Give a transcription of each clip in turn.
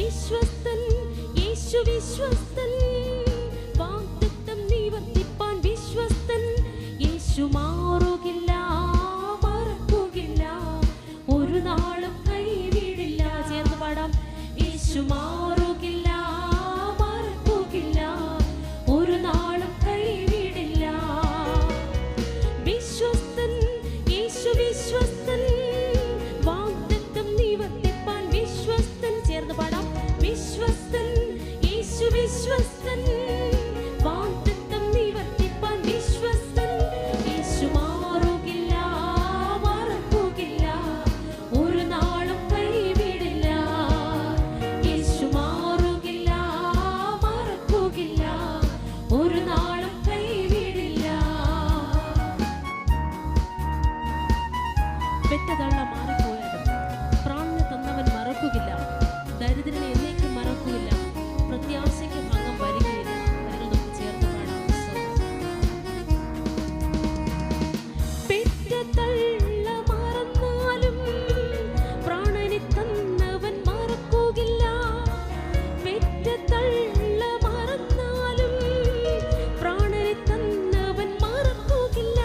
വിശ്വസ്തൻ, യേശു വിശ്വസ്തൻ, വാഗ്ദത്തം നിവർത്തിപ്പാൻ വിശ്വസ്തൻ. യേശു മാറുകില്ല, മറക്കുകയില്ല, ഒരു നാളും കൈവിടില്ല. ചേർന്ന് പാടാം. യേശു മാറുകില്ല, മറക്കുകയില്ല, ഒരു നാളും കൈവിടില്ല. വിശ്വസ്തൻ, യേശു വിശ്വസ്തൻ, വാഗ്ദത്തം നിവർത്തിപ്പാൻ വിശ്വസ്തൻ. ചേർന്ന് പാടാം. വിശ്വസ്തൻ, യേശു വിശ്വസ്തൻ, വാഗ്ദത്തം നിവർത്തിപ്പാൻ വിശ്വസ്തൻ. യേശു മാറുകില്ല, മറക്കുകയില്ല, ഒരു നാളും കൈവിടില്ല. യേശു മാറുകില്ല, മറക്കുകയില്ല, ഒരു നാളും കൈവിടില്ല. പെറ്റതള്ള മാറിപ്പോയാലും പ്രാണനെ തന്നവൻ മറക്കുകയില്ല. ദരിദ്രനെ എന്നേക്കും മറക്കുകയില്ല. പ്രത്യാശയ്ക്ക് ഭംഗം വരികയില്ല. കരങ്ങൾ നമുക്ക് ചേർത്ത് പാടാം. പെറ്റതള്ള മറന്നാലും പ്രാണനെ തന്നവൻ മറക്കുകയില്ല. പെറ്റതള്ള മറന്നാലും പ്രാണനെ തന്നവൻ മറക്കുകയില്ല.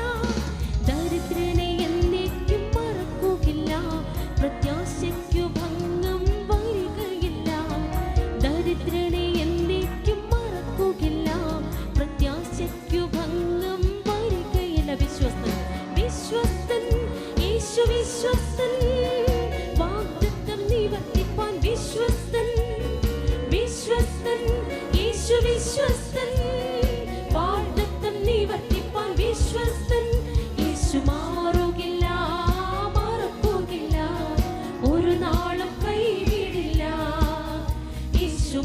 ദരിദ്രനെ എന്നേക്കും മറക്കുകയില്ല. പ്രത്യാശയ്ക്കു ഭംഗം വരികയില്ല. ദരിദ്രനെ എന്നേക്കും മറക്കുകയില്ല. പ്രത്യാശയ്ക്കു ഭംഗം വരികയില്ല. വിശ്വസ്തൻ, വിശ്വസ്തൻ, യേശു വിശ്വസ്തൻ, വാഗ്ദത്തം നിവർത്തിപ്പാൻ വിശ്വസ്തൻ. വിശ്വസ്തൻ, യേശു വിശ്വസ്തൻ, വാഗ്ദത്തം നിവർത്തിപ്പാൻ വിശ്വസ്തൻ. യേശു മാറുകില്ല, മറക്കുകയില്ല, ഒരു നാളും കൈവിടില്ല. യേശു